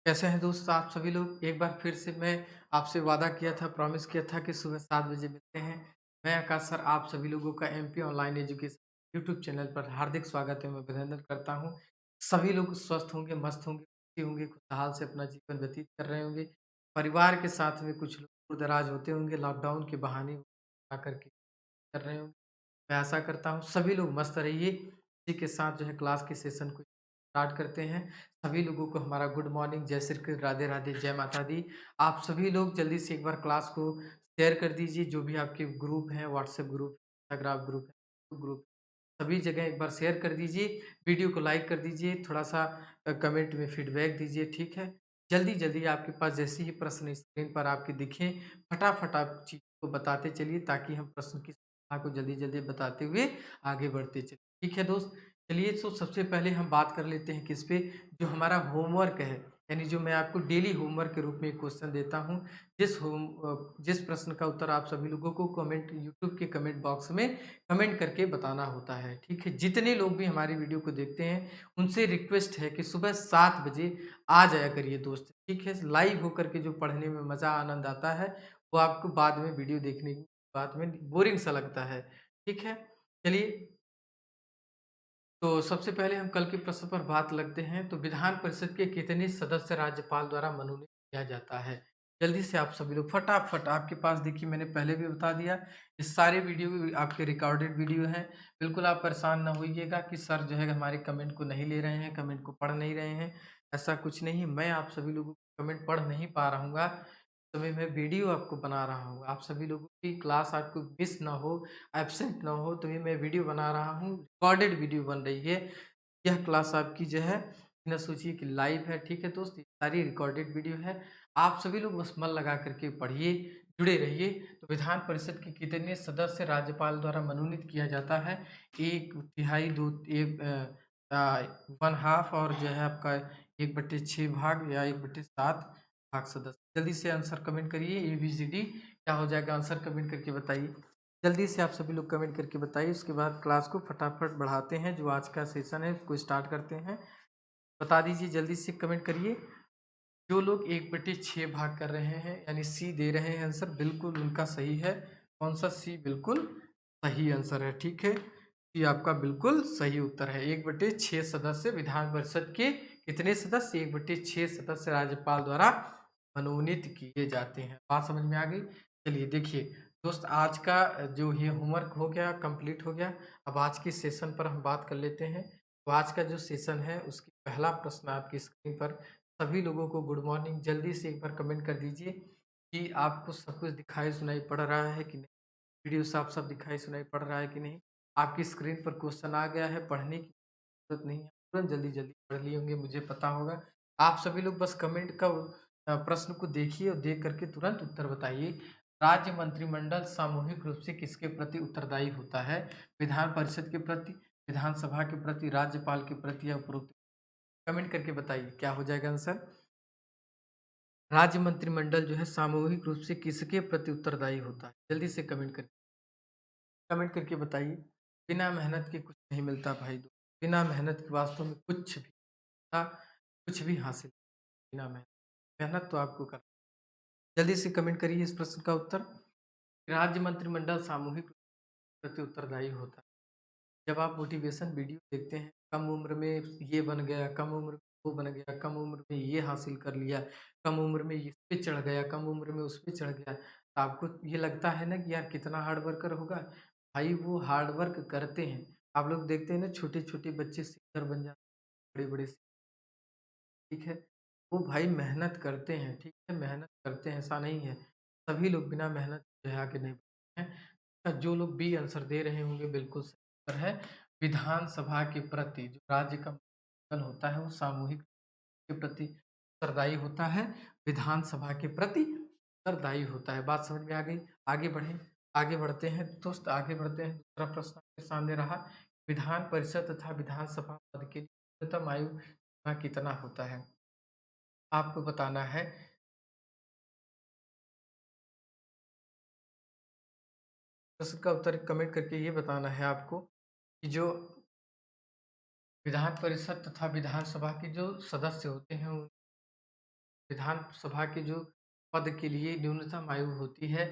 कैसे हैं दोस्त आप सभी लोग? एक बार फिर से मैं आपसे वादा किया था, प्रॉमिस किया था कि सुबह 7 बजे मिलते हैं। मैं आकाश सर आप सभी लोगों का MP online education YouTube channel पर हार्दिक स्वागत है, मैं अभिनंदन करता हूँ। सभी लोग स्वस्थ होंगे, मस्त होंगे, खुशी होंगे, खुशहाल से अपना जीवन व्यतीत कर रहे होंगे। परिवार के साथ में कुछ लोग दूर-दराज होते होंगे, लॉकडाउन के बहाने आकर के कर रहे होंगे। मैं आशा करता हूँ सभी लोग मस्त रहिए। इसी के साथ जो है क्लास के सेशन को स्टार्ट करते हैं। सभी लोगों को हमारा गुड मॉर्निंग, जय श्री कृष्ण, राधे राधे, जय माता दी। आप सभी लोग जल्दी से एक बार क्लास को शेयर कर दीजिए, जो भी आपके ग्रुप हैं, व्हाट्सएप ग्रुप, इंस्टाग्राम ग्रुप है, ग्रुप सभी जगह एक बार शेयर कर दीजिए। वीडियो को लाइक कर दीजिए, थोड़ा-सा कमेंट में फीडबैक दीजिए, ठीक है? जल्दी-जल्दी आपके पास जैसे ही प्रश्न स्क्रीन पर आपके दिखें, फटाफट आप चीज़ को बताते चलिए ताकि हम प्रश्न की संख्या को जल्दी-जल्दी बताते हुए आगे बढ़ते चलें। ठीक है दोस्त? चलिए तो सबसे पहले हम बात कर लेते हैं किस पे, जो हमारा होमवर्क है, यानी जो मैं आपको डेली होमवर्क के रूप में एक क्वेश्चन देता हूँ, जिस प्रश्न का उत्तर आप सभी लोगों को कमेंट यूट्यूब के कमेंट बॉक्स में कमेंट करके बताना होता है, ठीक है? जितने लोग भी हमारी वीडियो को देखते हैं, उनसे रिक्वेस्ट है कि सुबह 7 बजे आ जाया करिए दोस्त, ठीक है? लाइव होकर के जो पढ़ने में मज़ा, आनंद आता है, वो आपको बाद में वीडियो देखने के बाद में बोरिंग सा लगता है, ठीक है? चलिए, तो सबसे पहले हम कल के प्रश्न पर बात लगते हैं, तो विधान परिषद के कितने सदस्य राज्यपाल द्वारा मनोनीत किया जाता है? जल्दी से आप सभी लोग फटाफट आपके पास देखिए मैंने पहले भी बता दिया, ये सारे वीडियो आपके रिकॉर्डेड वीडियो हैं। बिल्कुल आप परेशान ना होइएगा कि सर जो है हमारे कमेंट को नहीं ले रहे हैं, कमेंट को पढ़ नहीं रहे हैं, ऐसा कुछ नहीं। मैं आप सभी लोगों को कमेंट पढ़ नहीं पा रहूँगा, समय मैं वीडियो आपको बना रहा हूँ। आप सभी लोगों की क्लास आपको मिस ना हो, एब्सेंट ना हो, तो ये मैं वीडियो बना रहा हूँ, रिकॉर्डेड वीडियो बन रही है। यह क्लास आपकी जो है बिना सोचिए कि लाइव है, ठीक है दोस्त? ये सारी रिकॉर्डेड वीडियो है। आप सभी लोग बस मन लगा कर के पढ़िए, जुड़े रहिए। तो विधान परिषद के कितने सदस्य राज्यपाल द्वारा मनोनीत किया जाता है? 1 तिहाई, 2 1 1 हाफ और जो है आपका 1/6 भाग या 1/7 भाग सदस्य। जल्दी से आंसर कमेंट करिए, एबीसीडी क्या हो जाएगा आंसर कमेंट करके बताइए। जल्दी से आप सभी लोग कमेंट करके बताइए, उसके बाद क्लास को फटाफट बढ़ाते हैं, जो आज का सेशन है उसको स्टार्ट करते हैं। बता दीजिए जल्दी से कमेंट करिए। जो लोग 1/6 भाग कर रहे हैं यानी सी दे रहे हैं आंसर, बिल्कुल उनका सही है। कौन-सा? सी बिल्कुल सही आंसर है, ठीक है? सी आपका बिल्कुल सही उत्तर है। 1/6 सदस्य विधान परिषद के कितने सदस्य? 1/6 सदस्य राज्यपाल द्वारा मनोनीत किए जाते हैं। बात समझ में आ गई? चलिए देखिए दोस्त, आज का जो ये होमवर्क हो गया, कंप्लीट हो गया। अब आज के सेशन पर हम बात कर लेते हैं। तो आज का जो सेशन है उसकी पहला प्रश्न आपकी स्क्रीन पर, सभी लोगों को गुड मॉर्निंग। जल्दी से एक बार कमेंट कर दीजिए कि आपको सब कुछ दिखाई सुनाई पड़ रहा है कि नहीं? वीडियो साफ-साफ दिखाई सुनाई पड़ रहा है कि नहीं? आपकी स्क्रीन पर क्वेश्चन आ गया है, पढ़ने की ज़रूरत नहीं है, तुरंत जल्दी-जल्दी पढ़ लिए होंगे, मुझे पता होगा। आप सभी लोग बस कमेंट का प्रश्न को देखिए और देख कर के तुरंत उत्तर बताइए। राज्य मंत्रिमंडल सामूहिक रूप से किसके प्रति उत्तरदायी होता है? विधान परिषद के प्रति, विधानसभा के प्रति, राज्यपाल के प्रति या उपरोक्त? कमेंट करके बताइए, क्या हो जाएगा आंसर? राज्य मंत्रिमंडल जो है सामूहिक रूप से किसके प्रति उत्तरदायी होता है? जल्दी से कमेंट करके बताइए। बिना मेहनत के कुछ नहीं मिलता भाई दोस्त। बिना मेहनत के वास्तव में कुछ भी था, कुछ भी हासिल बिना मेहनत। मेहनत तो आपको कर जल्दी से कमेंट करिए इस प्रश्न का उत्तर। राज्य मंत्रिमंडल सामूहिक रूप से प्रति उत्तरदायी होता है। जब आप मोटिवेशन वीडियो देखते हैं, कम उम्र में ये बन गया, कम उम्र में वो बन गया, कम उम्र में ये हासिल कर लिया, कम उम्र में इस पे चढ़ गया, कम उम्र में उस पे चढ़ गया, तो आपको ये लगता है ना कि यार कितना हार्ड वर्कर होगा। भाई वो हार्ड वर्क करते हैं। आप लोग देखते हैं ना छोटे-छोटे बच्चे सिंगर बन जाते हैं, बड़े-बड़े, ठीक है? वो भाई मेहनत करते हैं, ठीक है? मेहनत करते हैं, ऐसा नहीं है। सभी लोग बिना मेहनत जो है आगे नहीं बढ़ते हैं। जो लोग बी आंसर दे रहे होंगे बिल्कुल सही उत्तर है। विधानसभा के प्रति जो राज्य का मंत्रिमंडल होता है वो सामूहिक के प्रति उत्तरदायी होता है, विधानसभा के प्रति उत्तरदायी होता है। बात समझ में आ गई? आगे बढ़ें, आगे बढ़ते हैं दोस्त, आगे बढ़ते हैं। दूसरा प्रश्न आपके सामने रहा, विधान परिषद तथा विधानसभा पद के लिए न्यूनतम आयु सीमा कितना होता है? आपको बताना है। प्रश्न का उत्तर कमेंट करके ये बताना है आपको कि जो विधान परिषद तथा विधानसभा के जो सदस्य होते हैं विधानसभा के जो पद के लिए न्यूनतम आयु होती है,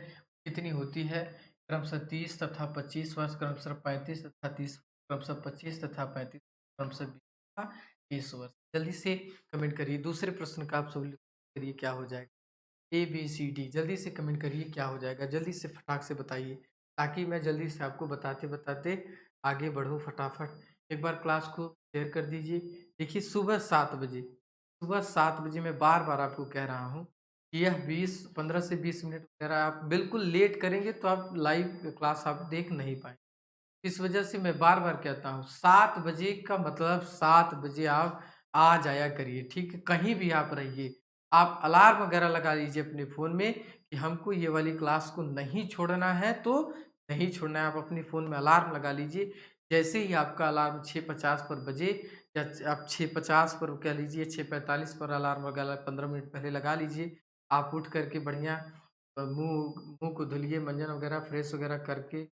कितनी होती है? क्रमशः 30 तथा 25 वर्ष, क्रमशः 35 तथा 30, क्रमशः 25 तथा 35, क्रमशः 20 तथा 30 वर्ष। जल्दी से कमेंट करिए। दूसरे प्रश्न का आप सब लोग करिए क्या हो जाएगा? ए, बी, सी, डी। जल्दी से कमेंट करिए क्या हो जाएगा? जल्दी से फटाक से बताइए, ताकि मैं जल्दी से आपको बताते-बताते आगे बढ़ूँ फटाफट। एक बार क्लास को शेयर कर दीजिए। देखिए सुबह 7 बजे, सुबह 7 बजे मैं बार-बार आपको कह रहा हूँ कि यह 15 से 20 मिनट वगैरह आप बिल्कुल लेट करेंगे तो आप लाइव क्लास आप देख नहीं पाएँगे। इस वजह से मैं बार-बार कहता हूँ 7 बजे का मतलब 7 बजे आप आ जाया करिए, ठीक है? कहीं भी आप रहिए। आप अलार्म वगैरह लगा लीजिए अपने फ़ोन में कि हमको ये वाली क्लास को नहीं छोड़ना है तो नहीं छोड़ना है। आप अपने फ़ोन में अलार्म लगा लीजिए। जैसे ही आपका अलार्म 6:50 पर बजे या आप 6:50 पर कह लीजिए 6:45 पर अलार्म वगैरह 15 मिनट पहले लगा लीजिए। आप उठ कर के बढ़िया मुँह मुँह को धुलिए, मंजन वगैरह फ्रेश वगैरह करके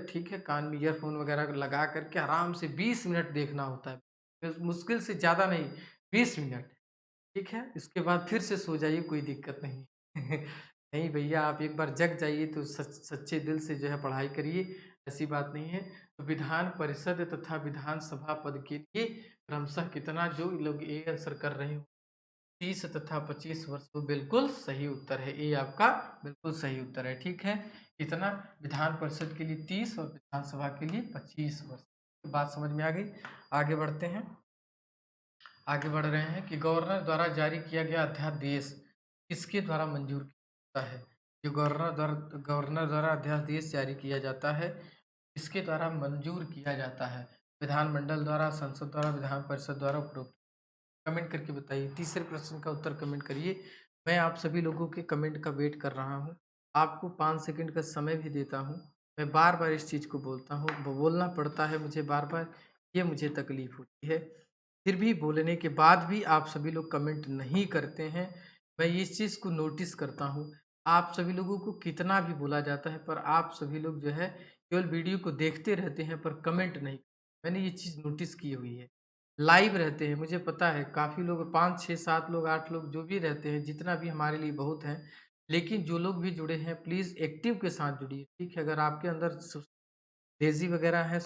ठीक है, कान में ईयरफ़ोन वगैरह लगा कर के आराम से 20 मिनट देखना होता है। मुश्किल से ज़्यादा नहीं, 20 मिनट, ठीक है? इसके बाद फिर से सो जाइए, कोई दिक्कत नहीं। नहीं भैया, आप एक बार जग जाइए तो सच्चे दिल से जो है पढ़ाई करिए, ऐसी बात नहीं है। तो विधान परिषद तथा विधानसभा पद के लिए क्रमशः कितना जो लोग ए आंसर कर रहे हो 30 तथा 25 वर्ष तो बिल्कुल सही उत्तर है। ए आपका बिल्कुल सही उत्तर है, ठीक है? कितना? विधान परिषद के लिए 30 और विधानसभा के लिए 25 वर्ष। तो बात समझ में आ गई? आगे बढ़ते हैं। आगे बढ़ रहे हैं कि गवर्नर द्वारा जारी किया गया अध्यादेश किसके द्वारा मंजूर किया जाता है? जो गवर्नर द्वारा अध्यादेश जारी किया जाता है, किसके द्वारा मंजूर किया जाता है? विधानमंडल द्वारा, संसद द्वारा, विधान परिषद द्वारा, उपरोक्त। कमेंट करके बताइए। तीसरे प्रश्न का उत्तर कमेंट करिए। मैं आप सभी लोगों के कमेंट का वेट कर रहा हूँ। आपको 5 सेकंड का समय भी देता हूँ। मैं बार-बार इस चीज़ को बोलता हूँ, बोलना पड़ता है मुझे बार-बार, ये मुझे तकलीफ़ होती है। फिर भी बोलने के बाद भी आप सभी लोग कमेंट नहीं करते हैं। मैं इस चीज़ को नोटिस करता हूँ। आप सभी लोगों को कितना भी बोला जाता है, पर आप सभी लोग जो है केवल वीडियो को देखते रहते हैं, पर कमेंट नहीं। मैंने ये चीज़ नोटिस की हुई है। लाइव रहते हैं, मुझे पता है काफ़ी लोग 5, 6, 7 लोग, 8 लोग जो भी रहते हैं, जितना भी हमारे लिए बहुत है। लेकिन जो लोग भी जुड़े हैं प्लीज़ एक्टिव के साथ जुड़िए, ठीक है? अगर आपके अंदर लेज़ी वगैरह है,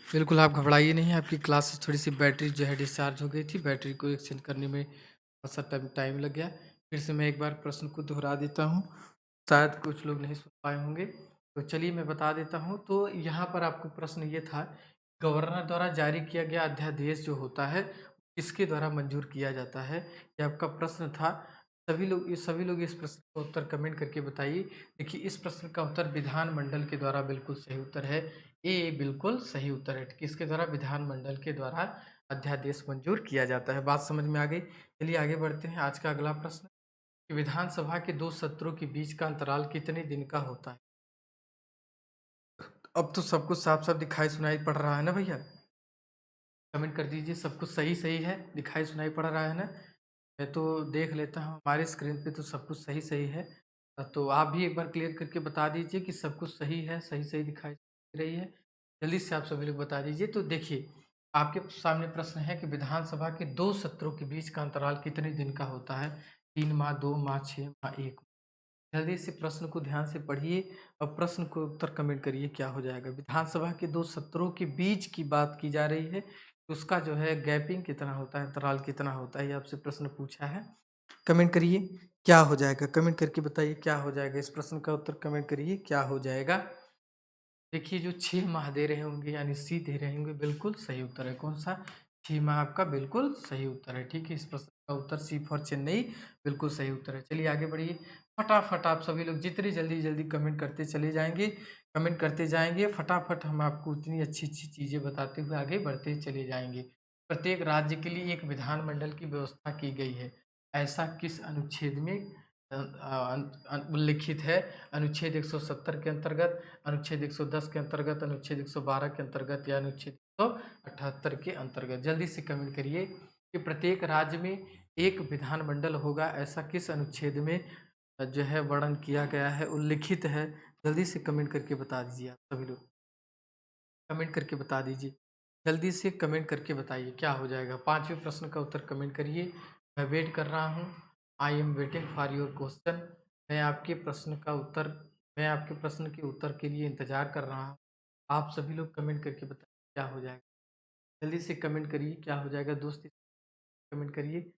बिल्कुल आप घबराइए नहीं, आपकी क्लासेस थोड़ी-सी बैटरी जो है डिस्चार्ज हो गई थी, बैटरी को एक्सचेंज करने में थोड़ा-सा टाइम लग गया। फिर से मैं एक बार प्रश्न को दोहरा देता हूँ, शायद कुछ लोग नहीं सुन पाए होंगे। तो चलिए मैं बता देता हूँ, तो यहाँ पर आपको प्रश्न ये था, गवर्नर द्वारा जारी किया गया अध्यादेश जो होता है, किसके द्वारा मंजूर किया जाता है? ये आपका प्रश्न था। सभी लोग इस प्रश्न का उत्तर कमेंट करके बताइए। देखिए इस प्रश्न का उत्तर विधानमंडल के द्वारा बिल्कुल सही उत्तर है। ए बिल्कुल सही उत्तर है। किसके द्वारा? विधानमंडल के द्वारा अध्यादेश मंजूर किया जाता है। बात समझ में आ गई? चलिए आगे बढ़ते हैं। आज का अगला प्रश्न कि विधानसभा के 2 सत्रों के बीच का अंतराल कितने दिन का होता है? अब तो सब कुछ साफ-साफ दिखाई सुनाई पड़ रहा है ना भैया? कमेंट कर दीजिए सब कुछ सही सही है, दिखाई सुनाई पड़ रहा है ना? मैं तो देख लेता हूँ हमारे स्क्रीन पे तो सब कुछ सही सही है। तो आप भी एक बार क्लियर करके बता दीजिए कि सब कुछ सही है, सही सही दिखाई दे रही है। जल्दी से आप सभी लोग बता दीजिए। तो देखिए, आपके सामने प्रश्न है कि विधानसभा के 2 सत्रों के बीच का अंतराल कितने दिन का होता है? 3 माह, 2 माह, 6 माह, 1 माह। जल्दी से प्रश्न को ध्यान से पढ़िए और प्रश्न को उत्तर कमेंट करिए क्या हो जाएगा। विधानसभा के 2 सत्रों के बीच की बात की जा रही है, उसका जो है गैपिंग कितना होता है, अंतराल कितना होता है, ये आपसे प्रश्न पूछा है। कमेंट करिए क्या हो जाएगा, कमेंट करके बताइए क्या हो जाएगा। इस प्रश्न का उत्तर कमेंट करिए क्या हो जाएगा। देखिए, जो 6 माह दे रहे होंगे यानी सी दे रहे होंगे, बिल्कुल सही उत्तर है। कौन सा? 6 माह आपका बिल्कुल सही उत्तर है। ठीक है, इस प्रश्न का उत्तर सी फॉर चेन्नई बिल्कुल सही उत्तर है। चलिए आगे बढ़िए। फटाफट आप सभी लोग जितनी जल्दी कमेंट करते चले जाएंगे, कमेंट करते जाएंगे, फटाफट हम आपको उतनी अच्छी चीज़ें बताते हुए आगे बढ़ते चले जाएंगे। प्रत्येक राज्य के लिए एक विधानमंडल की व्यवस्था की गई है, ऐसा किस अनुच्छेद में उल्लिखित है? अनुच्छेद 170 के अंतर्गत, अनुच्छेद 110 के अंतर्गत, अनुच्छेद 112 के अंतर्गत या अनुच्छेद 178 के अंतर्गत। जल्दी से कमेंट करिए कि प्रत्येक राज्य में एक विधानमंडल होगा, ऐसा किस अनुच्छेद में जो है वर्णन किया गया है, उल्लिखित है। जल्दी से कमेंट करके बता दीजिए आप सभी लोग, कमेंट करके बता दीजिए। जल्दी से कमेंट करके बताइए क्या हो जाएगा। 5वें प्रश्न का उत्तर कमेंट करिए। मैं वेट कर रहा हूँ। I am waiting for your question. मैं आपके प्रश्न का उत्तर मैं आपके प्रश्न के उत्तर के लिए इंतजार कर रहा हूँ। आप सभी लोग कमेंट करके बताइए क्या हो जाएगा। जल्दी से कमेंट करिए क्या हो जाएगा दोस्त, कमेंट करिए।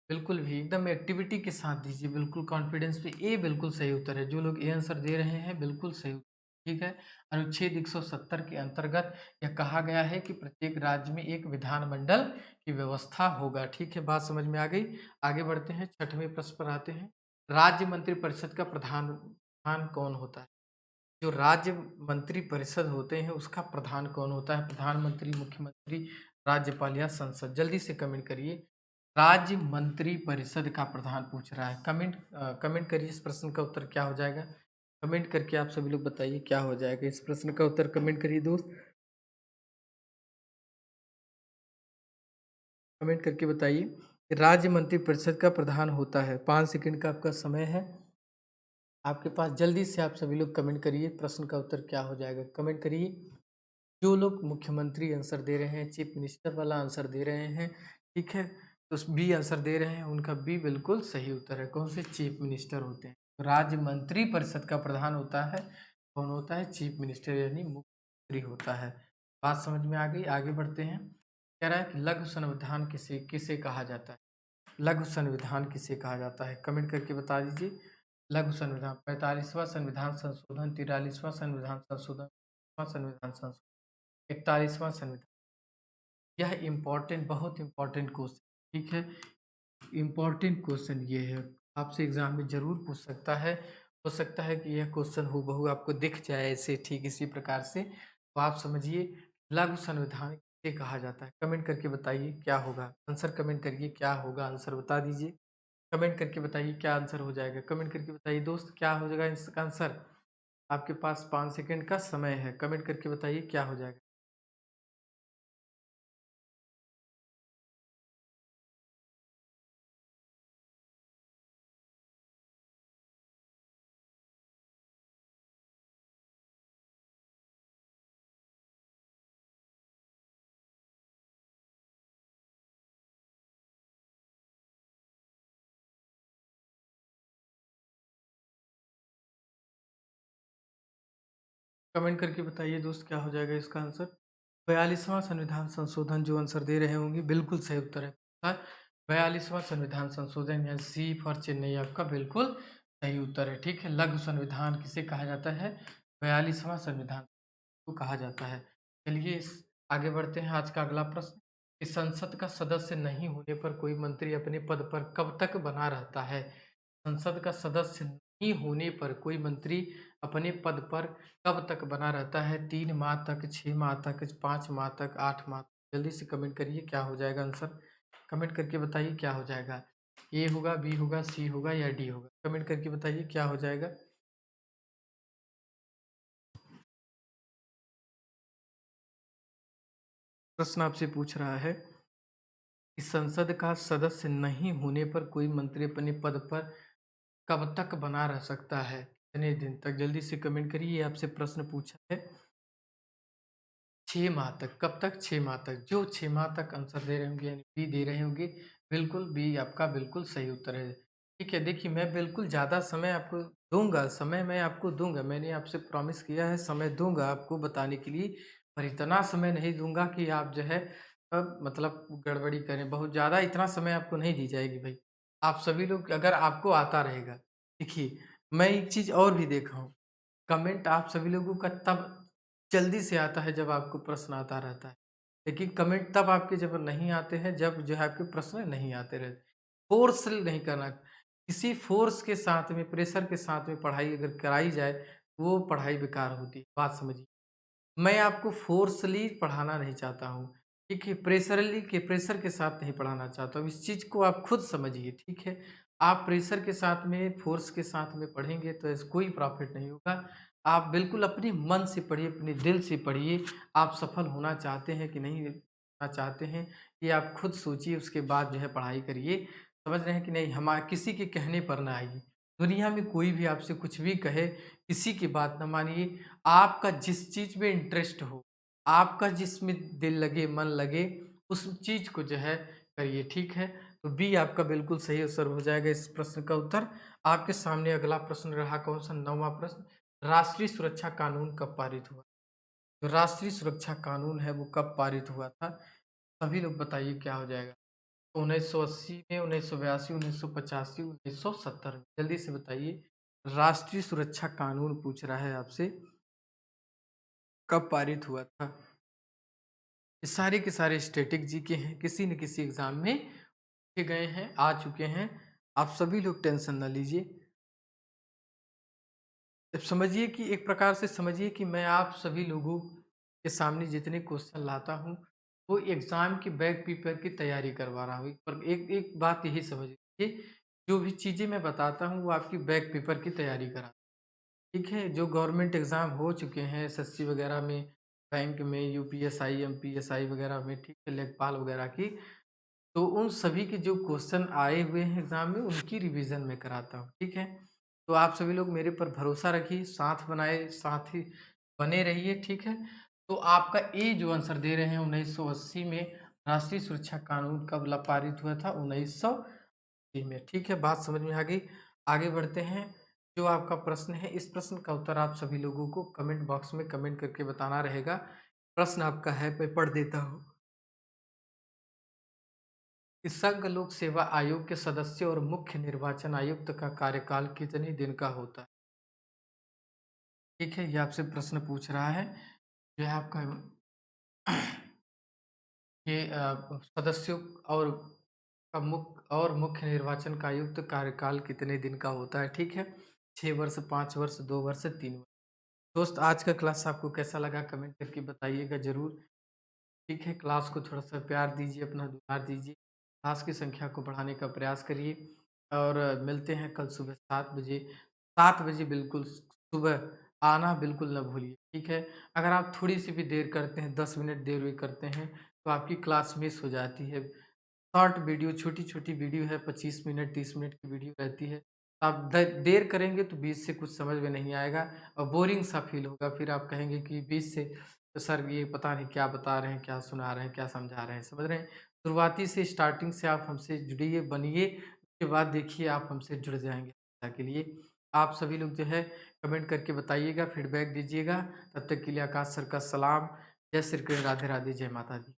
बिल्कुल भी एकदम एक्टिविटी के साथ दीजिए, बिल्कुल कॉन्फिडेंस पे। ए बिल्कुल सही उत्तर है। जो लोग ए आंसर दे रहे हैं बिल्कुल सही उत्तर, ठीक है। अनुच्छेद 170 के अंतर्गत यह कहा गया है कि प्रत्येक राज्य में एक विधानमंडल की व्यवस्था होगा। ठीक है, बात समझ में आ गई। आगे बढ़ते हैं, 6वें प्रश्न पर आते हैं। राज्य मंत्रिपरिषद का प्रधान प्रधान कौन होता है? जो राज्य मंत्री परिषद होते हैं उसका प्रधान कौन होता है? प्रधानमंत्री, मुख्यमंत्री, राज्यपाल या संसद? जल्दी से कमेंट करिए। राज्य मंत्री परिषद का प्रधान पूछ रहा है। कमेंट करिए इस प्रश्न का उत्तर क्या हो जाएगा। कमेंट करके आप सभी लोग बताइए क्या हो जाएगा। इस प्रश्न का उत्तर कमेंट करिए दोस्त, कमेंट करके बताइए। राज्य मंत्री परिषद का प्रधान होता है। 5 सेकंड का आपका समय है आपके पास। जल्दी से आप सभी लोग कमेंट करिए प्रश्न का उत्तर क्या हो जाएगा, कमेंट करिए। जो लोग मुख्यमंत्री आंसर दे रहे हैं, चीफ मिनिस्टर वाला आंसर दे रहे हैं, ठीक है, तो बी आंसर दे रहे हैं, उनका बी बिल्कुल सही उत्तर है। कौन से? चीफ मिनिस्टर होते हैं। तो राज्य मंत्री परिषद का प्रधान होता है, कौन होता है? चीफ मिनिस्टर यानी मुख्यमंत्री होता है। बात समझ में आ गई। आगे बढ़ते हैं। कह रहा है कि लघु संविधान किसे किसे कहा जाता है? लघु संविधान किसे कहा जाता है? कमेंट करके बता दीजिए। लघु संविधान 45वां संविधान संशोधन, 43वां संविधान संशोधन, संविधान संशोधन, 41वां संविधान। यह इम्पोर्टेंट, बहुत इम्पोर्टेंट क्वेश्चन, ठीक है। इम्पोर्टेंट क्वेश्चन ये है, आपसे एग्जाम में जरूर पूछ सकता है। हो सकता है कि यह क्वेश्चन हूबहू आपको दिख जाए ऐसे, ठीक इसी प्रकार से। तो आप समझिए लघु संविधान किसे कहा जाता है। कमेंट करके बताइए क्या होगा आंसर, कमेंट करिए क्या होगा आंसर, बता दीजिए। कमेंट करके बताइए क्या आंसर हो जाएगा। कमेंट करके बताइए दोस्त क्या हो जाएगा इसका आंसर। आपके पास 5 सेकंड का समय है। कमेंट करके बताइए क्या हो जाएगा। कमेंट करके बताइए दोस्त क्या हो जाएगा इसका आंसर। 42वां संविधान संशोधन जो आंसर दे रहे होंगे बिल्कुल सही उत्तर है। 42वां संविधान संशोधन या सी फॉर चेन्नई आपका बिल्कुल सही उत्तर है। ठीक है, लघु संविधान किसे कहा जाता है? 42वां संविधान को कहा जाता है। चलिए आगे बढ़ते हैं। आज का अगला प्रश्न, कि संसद का सदस्य नहीं होने पर कोई मंत्री अपने पद पर कब तक बना रहता है? संसद का सदस्य नहीं होने पर कोई मंत्री अपने पद पर कब तक बना रहता है? 3 माह तक, 6 माह तक, 5 माह तक, 8 माह तक? जल्दी से कमेंट करिए क्या हो जाएगा आंसर। कमेंट करके बताइए क्या हो जाएगा। ए होगा, बी होगा, सी होगा या डी होगा? कमेंट करके बताइए क्या हो जाएगा। प्रश्न आपसे पूछ रहा है कि संसद का सदस्य नहीं होने पर कोई मंत्री अपने पद पर कब तक बना रह सकता है? कितने दिन तक? जल्दी से कमेंट करिए। ये आपसे प्रश्न पूछा है। 6 माह तक। कब तक? 6 माह तक। जो 6 माह तक आंसर दे रहे होंगे यानी बी दे रहे होंगे, बिल्कुल बी आपका बिल्कुल सही उत्तर है। ठीक है, देखिए मैं बिल्कुल ज़्यादा समय आपको दूँगा, समय मैं आपको दूँगा। मैंने आपसे प्रॉमिस किया है समय दूँगा आपको बताने के लिए, पर इतना समय नहीं दूँगा कि आप जो है मतलब गड़बड़ी करें। बहुत ज़्यादा इतना समय आपको नहीं दी जाएगी भई। आप सभी लोग अगर आपको आता रहेगा, देखिए मैं एक चीज़ और भी देखा हूँ, कमेंट आप सभी लोगों का तब जल्दी से आता है जब आपको प्रश्न आता रहता है। लेकिन कमेंट तब आपके जब नहीं आते हैं जब जो है आपके प्रश्न नहीं आते रहते। फ़ोर्स नहीं करना। किसी फ़ोर्स के साथ में, प्रेशर के साथ में पढ़ाई अगर कराई जाए, वो पढ़ाई बेकार होती है। बात समझिए। मैं आपको फ़ोर्सली पढ़ाना नहीं चाहता हूँ, ठीक है? प्रेशर के साथ नहीं पढ़ाना चाहता हूँ, इस चीज़ को आप खुद समझिए, ठीक है? आप प्रेशर के साथ में, फ़ोर्स के साथ में पढ़ेंगे तो ऐसे कोई प्रॉफ़िट नहीं होगा। आप बिल्कुल अपने मन से पढ़िए, अपने दिल से पढ़िए, आप सफल होना चाहते हैं कि नहीं होना चाहते हैं, ये आप खुद सोचिए उसके बाद जो है पढ़ाई करिए। समझ रहे हैं कि नहीं? किसी के कहने पर ना आइए। दुनिया में कोई भी आपसे कुछ भी कहे, किसी की बात ना मानिए। आपका जिस चीज़ में इंटरेस्ट हो, आपका जिसमें दिल लगे, मन लगे, उस चीज़ को जो है करिए, ठीक है? तो बी आपका बिल्कुल सही उत्तर हो जाएगा इस प्रश्न का उत्तर। आपके सामने अगला प्रश्न रहा कौन-सा 9वां प्रश्न, राष्ट्रीय सुरक्षा कानून कब पारित हुआ? तो राष्ट्रीय सुरक्षा कानून है वो कब पारित हुआ था? सभी लोग बताइए क्या हो जाएगा? 1980 में, 1982, 1985, 1970 में। जल्दी से बताइए। राष्ट्रीय सुरक्षा कानून पूछ रहा है आपसे, कब पारित हुआ था? ये सारे के सारे स्टैटिक जीके हैं, किसी न किसी एग्ज़ाम में पूछे गए हैं, आ चुके हैं। आप सभी लोग टेंशन ना लीजिए। अब समझिए कि एक प्रकार से समझिए कि मैं आप सभी लोगों के सामने जितने क्वेश्चन लाता हूँ, वो एग्ज़ाम की बैक पेपर की तैयारी करवा रहा हूँ। पर एक एक बात यही समझ लीजिए, जो भी चीज़ें मैं बताता हूँ, वो आपकी बैक पेपर की तैयारी करा, ठीक है? जो गवर्नमेंट एग्ज़ाम हो चुके हैं एसएससी वगैरह में, बैंक में, यूपीएसआई, एमपीएसआई वगैरह में, ठीक है? लेखपाल वगैरह की, तो उन सभी के जो क्वेश्चन आए हुए हैं एग्ज़ाम में, उनकी रिवीज़न मैं कराता हूँ, ठीक है? तो आप सभी लोग मेरे पर भरोसा रखिए, साथ बनाए, साथ ही बने रहिए, ठीक है? तो आपका ए जो आंसर दे रहे हैं 1980 में राष्ट्रीय सुरक्षा कानून कब पारित हुआ था? 1980 में, ठीक है? बात समझ में आ गई? आगे बढ़ते हैं। जो आपका प्रश्न है, इस प्रश्न का उत्तर आप सभी लोगों को कमेंट बॉक्स में कमेंट करके बताना रहेगा। प्रश्न आपका है, मैं पढ़ देता हूँ। कि संघ लोक सेवा आयोग के सदस्य और मुख्य निर्वाचन आयुक्त का कार्यकाल कितने दिन का होता है? ठीक है, ये आपसे प्रश्न पूछ रहा है। जो है आपका ये सदस्यों और मुख्य निर्वाचन का आयुक्त कार्यकाल कितने दिन का होता है? ठीक है, 6 वर्ष, 5 वर्ष, 2 वर्ष, 3 वर्ष। दोस्त आज का क्लास आपको कैसा लगा कमेंट करके बताइएगा ज़रूर। ठीक है, क्लास को थोड़ा-सा प्यार दीजिए, अपना दुलार दीजिए। क्लास की संख्या को बढ़ाने का प्रयास करिए और मिलते हैं कल सुबह 7 बजे। 7 बजे बिल्कुल सुबह आना बिल्कुल ना भूलिए, ठीक है? अगर आप थोड़ी-सी भी देर करते हैं, 10 मिनट देर भी करते हैं, तो आपकी क्लास मिस हो जाती है। शॉर्ट वीडियो, छोटी-छोटी वीडियो है, 25 मिनट, 30 मिनट की वीडियो रहती है। आप देर करेंगे तो बीच से कुछ समझ में नहीं आएगा और बोरिंग सा फ़ील होगा। फिर आप कहेंगे कि बीच से तो सर ये पता नहीं क्या बता रहे हैं, क्या सुना रहे हैं, क्या समझा रहे हैं, समझ रहे हैं? शुरुआती से स्टार्टिंग से आप हमसे जुड़िए, बनिए, उसके बाद देखिए आप हमसे जुड़ जाएँगे हमेशा के लिए। आप सभी लोग जो है कमेंट करके बताइएगा, फीडबैक दीजिएगा। तब तक के लिए आकाश सर का सलाम। जय श्री कृष्ण, राधे-राधे, जय माता दी।